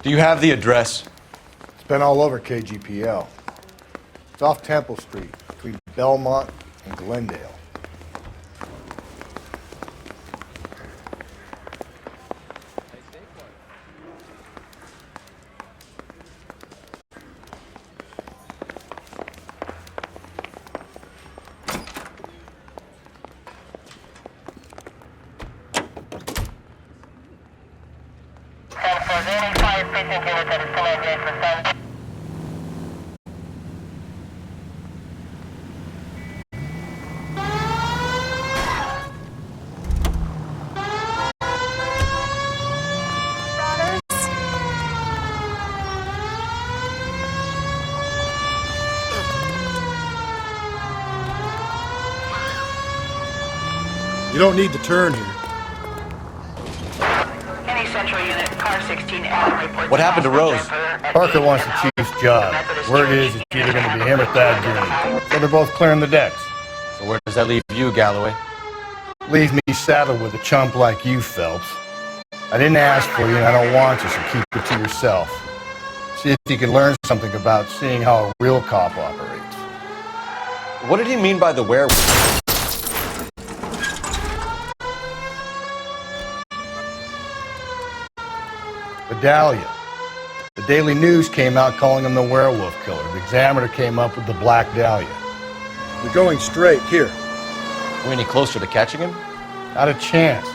Do you have the address? It's been all over KGPL. It's off Temple Street, between Belmont and Glendale. You don't need to turn here. Any central unit, car 16, Adam reports. What happened to Rose? Parker wants the chief's job. Word is it's either going to be him or Thad Green. So they're both clearing the decks. So where does that leave you, Galloway? Leave me saddled with a chump like you, Phelps. I didn't ask for you and I don't want you, so keep it to yourself. See if you can learn something about seeing how a real cop operates. What did he mean by the werewolf? Vidalia. The Daily News came out calling him the werewolf killer. The Examiner came up with the Black Dahlia. We're going straight. Here. Are we any closer to catching him? Not a chance.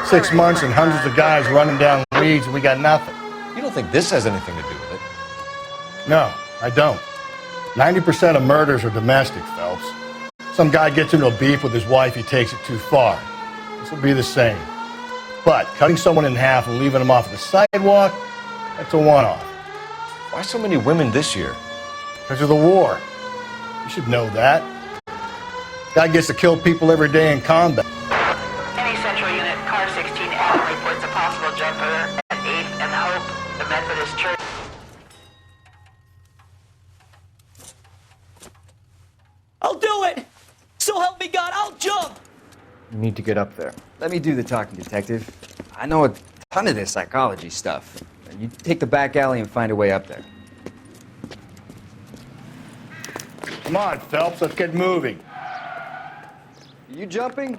6 months and hundreds of guys running down leads and we got nothing. You don't think this has anything to do with it? No, I don't. 90% of murders are domestic, Phelps. Some guy gets into a beef with his wife, he takes it too far. This will be the same. But cutting someone in half and leaving them off the sidewalk, that's a one-off. Why so many women this year? Because of the war. You should know that. Guy gets to kill people every day in combat. Any central unit, car 16, Adam reports a possible jumper at 8th and Hope, the Methodist Church. I'll do it! So help me God, I'll jump! You need to get up there. Let me do the talking, detective. I know a ton of this psychology stuff. You take the back alley and find a way up there. Come on, Phelps, let's get moving. You jumping?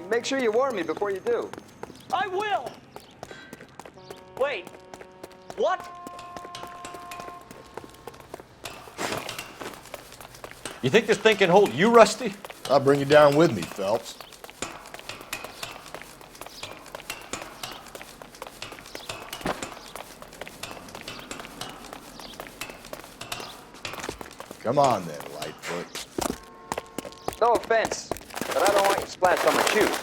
Make sure you warn me before you do. I will! Wait, what? You think this thing can hold you, Rusty? I'll bring you down with me, Phelps. Come on then, Lightfoot. No offense, but I don't want you splashed on my shoes.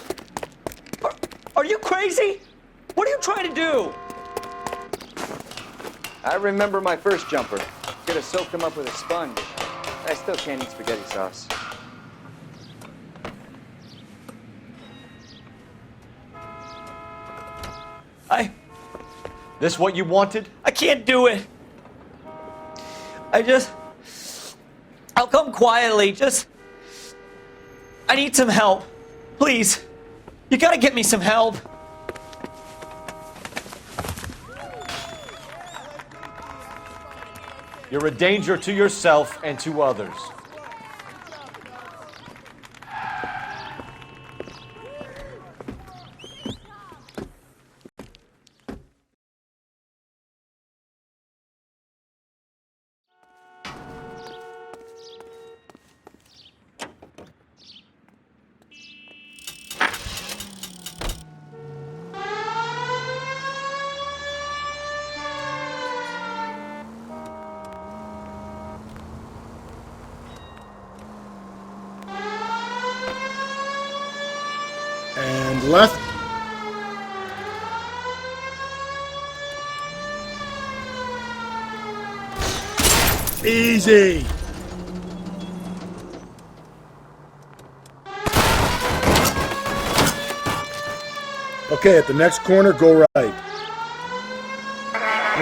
Are you crazy? What are you trying to do? I remember my first jumper. Could have soaked him up with a sponge. I still can't eat spaghetti sauce. This what you wanted? I can't do it. I'll come quietly, I need some help. Please. You gotta get me some help. You're a danger to yourself and to others. And left. Easy. Okay, at the next corner, go right.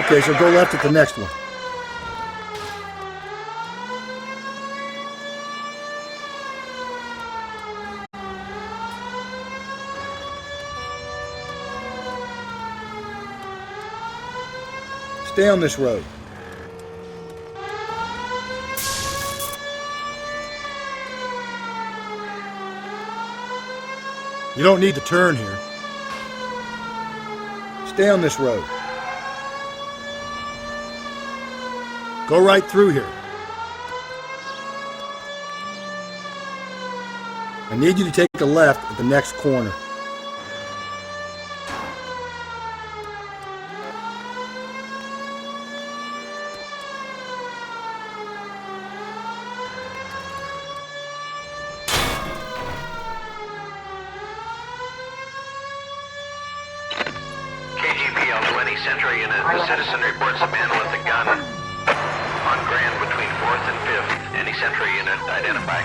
Okay, so go left at the next one. Stay on this road. You don't need to turn here. Stay on this road. Go right through here. I need you to take a left at the next corner. KGPL 20 Central Unit. The citizen reports a man with a gun on Grand between 4th and 5th. Any Central Unit, identify.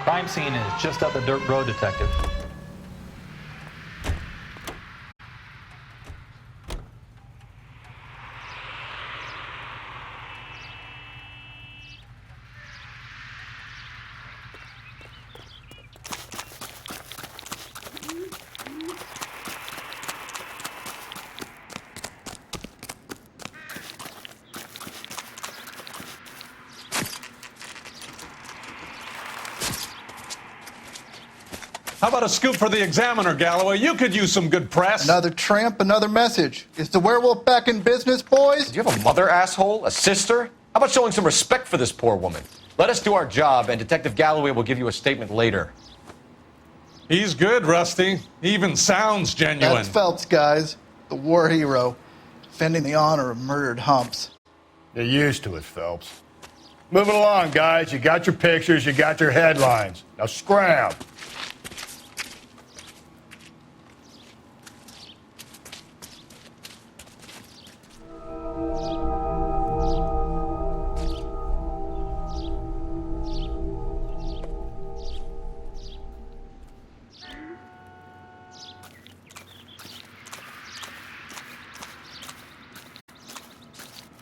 Crime scene is just up the dirt road, Detective. How about a scoop for the Examiner, Galloway? You could use some good press. Another tramp, another message. Is the werewolf back in business, boys? Do you have a mother, asshole? A sister? How about showing some respect for this poor woman? Let us do our job, and Detective Galloway will give you a statement later. He's good, Rusty. He even sounds genuine. That's Phelps, guys. The war hero. Defending the honor of murdered humps. You're used to it, Phelps. Moving along, guys. You got your pictures, you got your headlines. Now scram.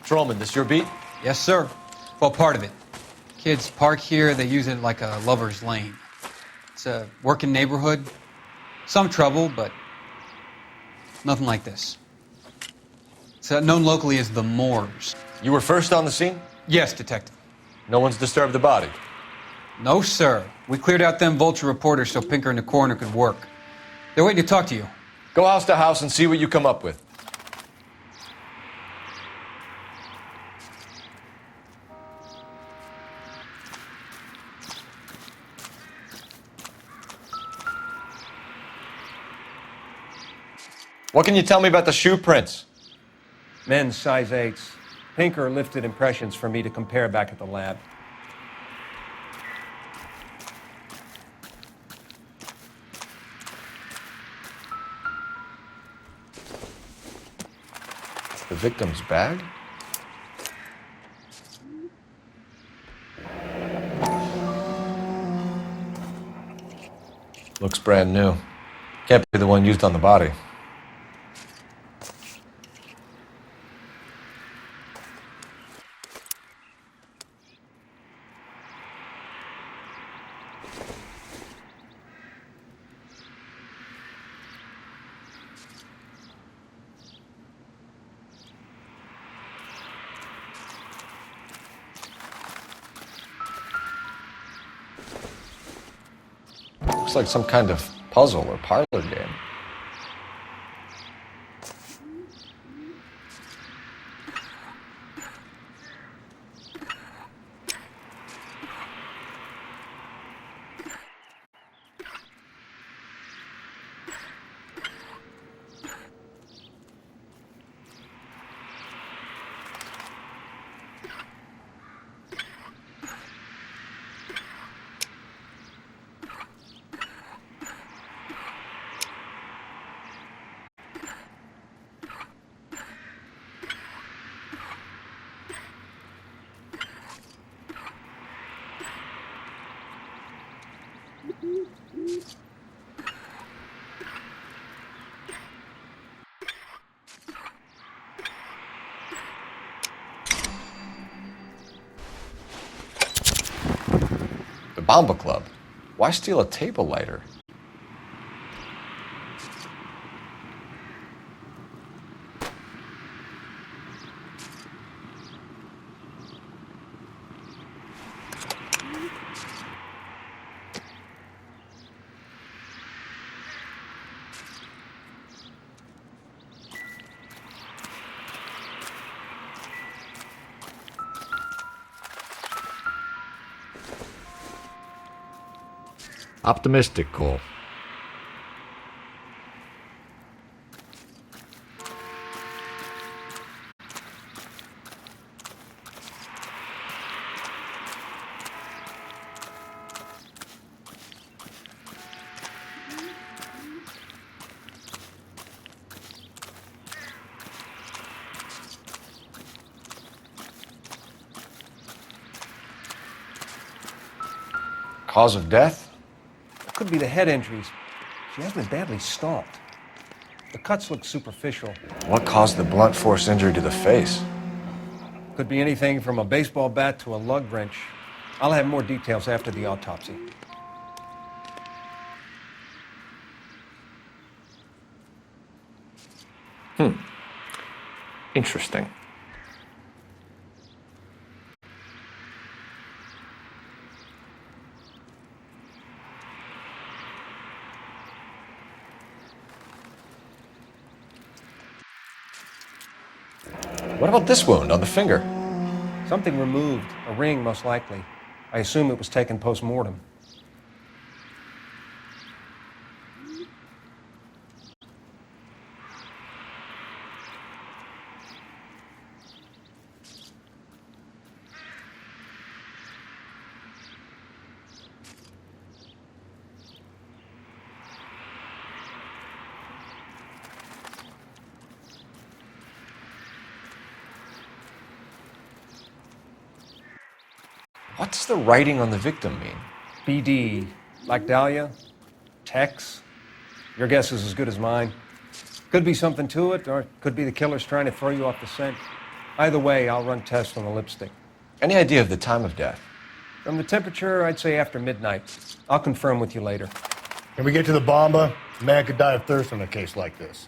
Patrolman, this your beat? Yes, sir. Well, part of it. Kids park here, they use it like a lover's lane. It's a working neighborhood. Some trouble, but nothing like this. It's known locally as the Moors. You were first on the scene? Yes, Detective. No one's disturbed the body? No, sir. We cleared out them vulture reporters so Pinker and the coroner could work. They're waiting to talk to you. Go house to house and see what you come up with. What can you tell me about the shoe prints? Men's size 8s. Pinker lifted impressions for me to compare back at the lab. The victim's bag? Looks brand new. Can't be the one used on the body. Looks like some kind of puzzle or parlor game. Bomba Club. Why steal a table lighter? Optimistic, Cole. Cause of death? Could be the head injuries. She has been badly stalked. The cuts look superficial. What caused the blunt force injury to the face? Could be anything from a baseball bat to a lug wrench. I'll have more details after the autopsy. Interesting. What about this wound on the finger? Something removed. A ring, most likely. I assume it was taken post-mortem. What's the writing on the victim mean? BD, like Dahlia, Tex. Your guess is as good as mine. Could be something to it, or it could be the killer's trying to throw you off the scent. Either way, I'll run tests on the lipstick. Any idea of the time of death? From the temperature, I'd say after midnight. I'll confirm with you later. When we get to the Bomba, a man could die of thirst in a case like this.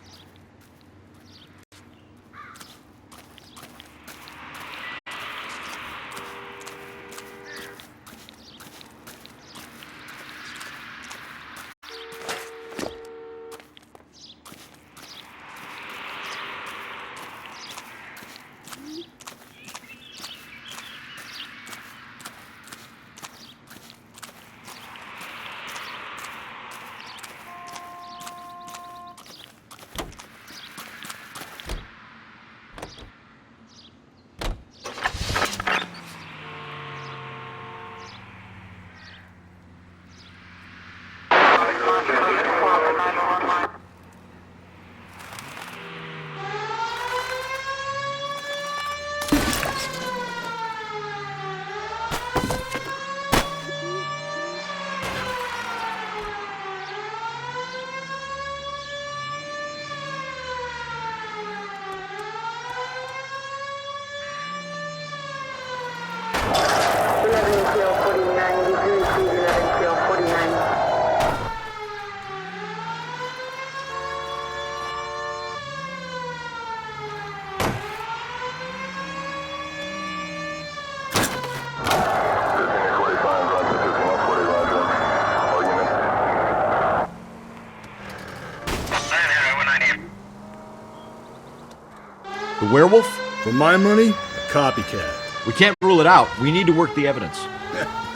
The werewolf? For my money, a copycat. We can't rule it out. We need to work the evidence.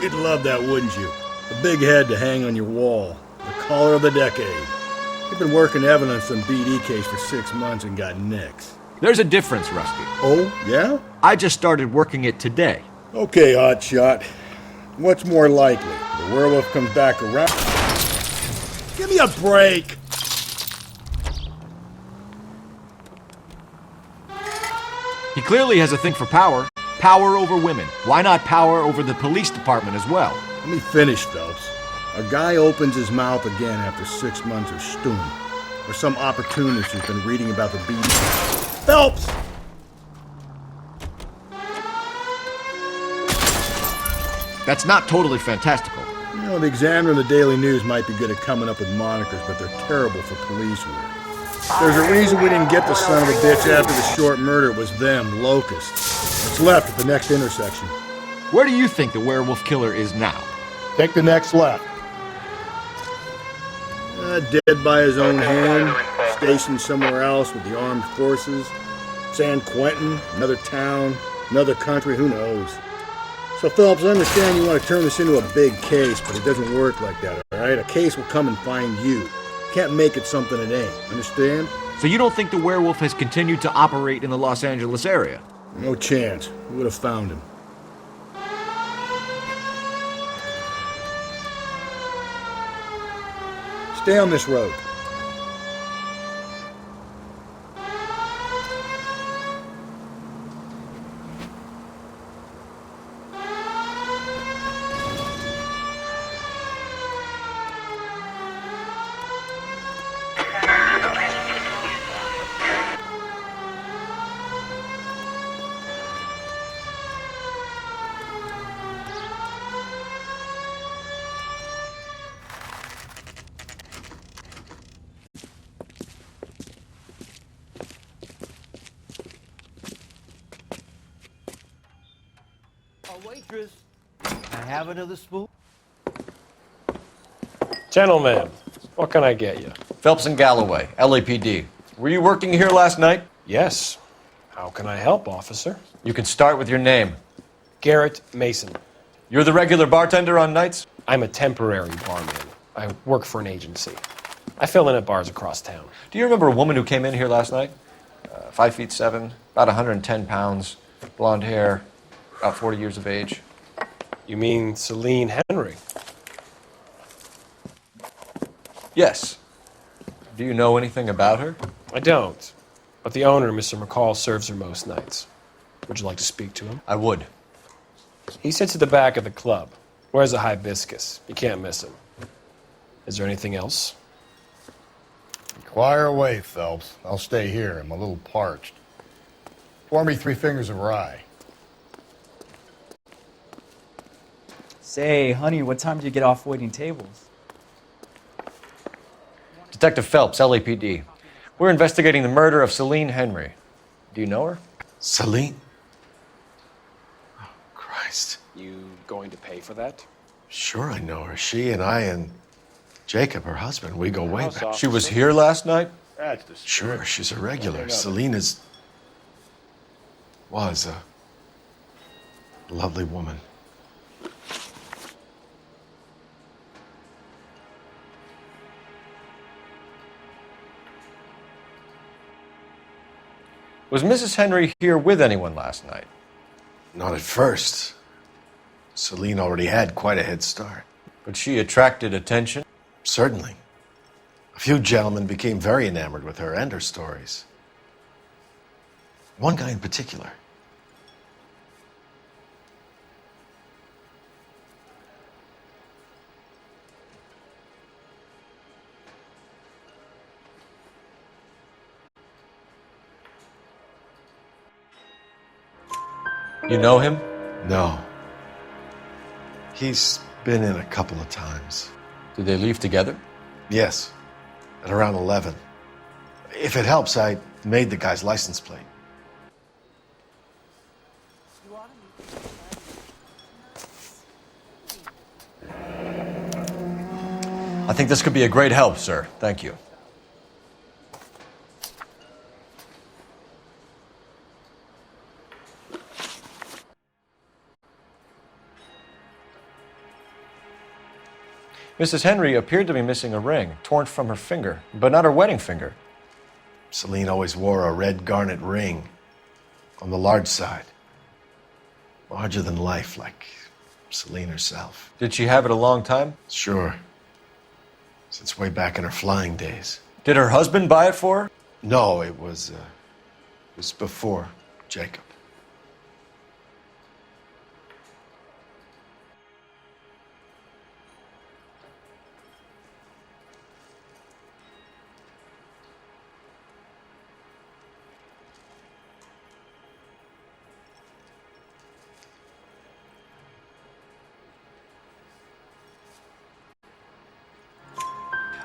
You'd love that, wouldn't you? A big head to hang on your wall. The caller of the decade. You've been working evidence on BD case for 6 months and got nicks. There's a difference, Rusty. Oh, yeah? I just started working it today. Okay, hotshot. What's more likely? The werewolf comes back around. Give me a break! He clearly has a thing for power. Power over women. Why not power over the police department as well? Let me finish, Phelps. A guy opens his mouth again after 6 months of stewing. Or some opportunist who's been reading about the BD. Phelps! That's not totally fantastical. You know, the Examiner and the Daily News might be good at coming up with monikers, but they're terrible for police work. There's a reason we didn't get the son of a bitch after the short murder. It was them, locusts. It's left at the next intersection. Where do you think the werewolf killer is now? Take the next left. Dead by his own hand, stationed somewhere else with the armed forces. San Quentin, another town, another country, who knows? So, Phelps, I understand you want to turn this into a big case, but it doesn't work like that, all right? A case will come and find you. Can't make it something it ain't, understand? So you don't think the werewolf has continued to operate in the Los Angeles area? No chance. We would have found him. Stay on this road. Waitress, I have another spoon. Gentlemen, what can I get you? Phelps and Galloway, LAPD. Were you working here last night? Yes. How can I help, officer? You can start with your name. Garrett Mason. You're the regular bartender on nights? I'm a temporary barman. I work for an agency. I fill in at bars across town. Do you remember a woman who came in here last night? 5'7", about 110 pounds, blonde hair, about 40 years of age. You mean Celine Henry? Yes. Do you know anything about her? I don't. But the owner, Mr. McCall, serves her most nights. Would you like to speak to him? I would. He sits at the back of the club. Wears a hibiscus. You can't miss him. Is there anything else? Inquire away, Phelps. I'll stay here. I'm a little parched. Pour me 3 fingers of rye. Say, honey, what time do you get off waiting tables? Detective Phelps, LAPD. We're investigating the murder of Celine Henry. Do you know her? Celine? Oh, Christ. You going to pay for that? Sure I know her. She and I and Jacob, her husband, we go way back. She was here last night? That's the Sure, she's a regular. Celine was a lovely woman. Was Mrs. Henry here with anyone last night? Not at first. Celine already had quite a head start. But she attracted attention? Certainly. A few gentlemen became very enamored with her and her stories. One guy in particular. You know him? No. He's been in a couple of times. Did they leave together? Yes. At around 11. If it helps, I made the guy's license plate. I think this could be a great help, sir. Thank you. Mrs. Henry appeared to be missing a ring, torn from her finger, but not her wedding finger. Celine always wore a red garnet ring on the large side. Larger than life, like Celine herself. Did she have it a long time? Sure. Since way back in her flying days. Did her husband buy it for her? No, it was before Jacob.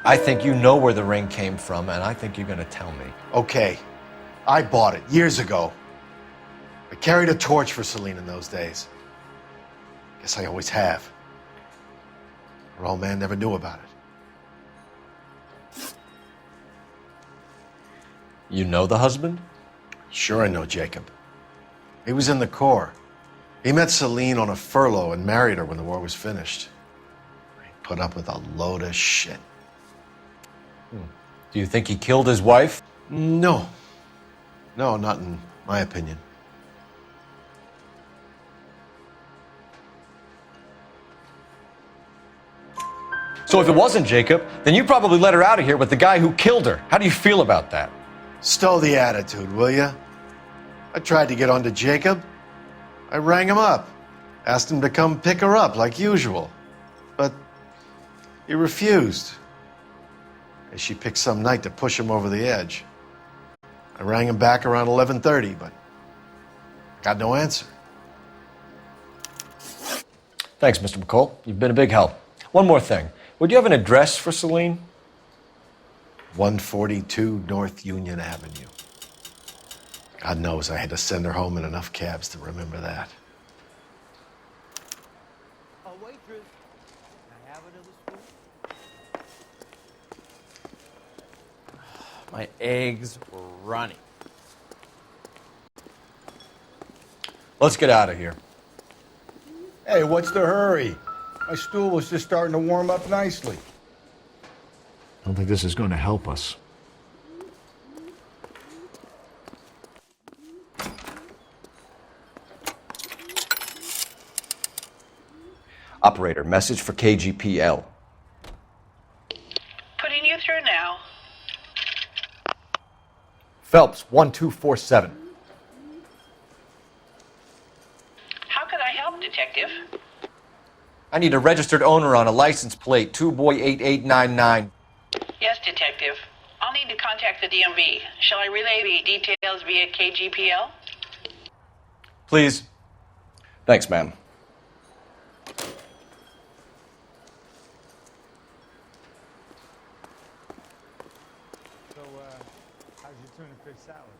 I think you know where the ring came from, and I think you're going to tell me. Okay, I bought it years ago. I carried a torch for Celine in those days. Guess I always have. Her old man never knew about it. You know the husband? Sure I know Jacob. He was in the Corps. He met Celine on a furlough and married her when the war was finished. He put up with a load of shit. Do you think he killed his wife? No. No, not in my opinion. So if it wasn't Jacob, then you probably let her out of here with the guy who killed her. How do you feel about that? Stow the attitude, will ya? I tried to get on to Jacob. I rang him up, asked him to come pick her up like usual. But he refused. And she picked some night to push him over the edge. I rang him back around 11:30, but got no answer. Thanks, Mr. McCall. You've been a big help. One more thing. Would you have an address for Celine? 142 North Union Avenue. God knows I had to send her home in enough cabs to remember that. Oh, waitress. Can I have another spoon? My eggs were running. Let's get out of here. Hey, what's the hurry? My stool was just starting to warm up nicely. I don't think this is going to help us. Operator, message for KGPL. Putting you through now. Phelps, 1247. How could I help, Detective? I need a registered owner on a license plate, 2boy8899. Yes, Detective. I'll need to contact the DMV. Shall I relay the details via KGPL? Please. Thanks, ma'am. So, how's your tuna fish salad?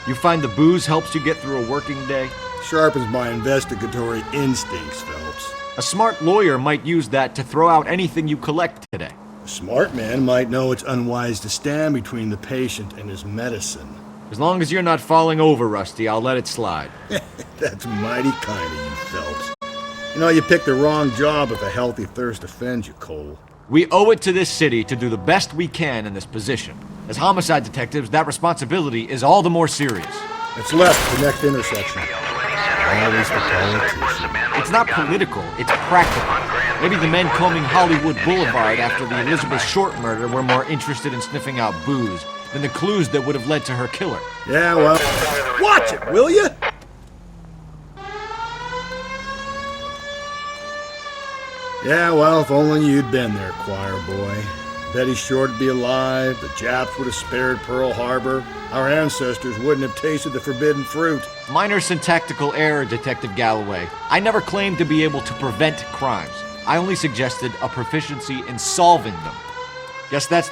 You find the booze helps you get through a working day? Sharpens my investigatory instincts, Phelps. A smart lawyer might use that to throw out anything you collect today. A smart man might know it's unwise to stand between the patient and his medicine. As long as you're not falling over, Rusty, I'll let it slide. That's mighty kind of you, Phelps. You know, you picked the wrong job if a healthy thirst offends you, Cole. We owe it to this city to do the best we can in this position. As homicide detectives, that responsibility is all the more serious. It's left, the next intersection. Always the politician. It's not political, it's practical. Maybe the men combing Hollywood Boulevard after the Elizabeth Short murder were more interested in sniffing out booze than the clues that would have led to her killer. Yeah, well, watch it, will you? Yeah, well, if only you'd been there, choir boy. Betty Short would be alive, the Japs would have spared Pearl Harbor, our ancestors wouldn't have tasted the forbidden fruit. Minor syntactical error, Detective Galloway. I never claimed to be able to prevent crimes. I only suggested a proficiency in solving them. Guess that's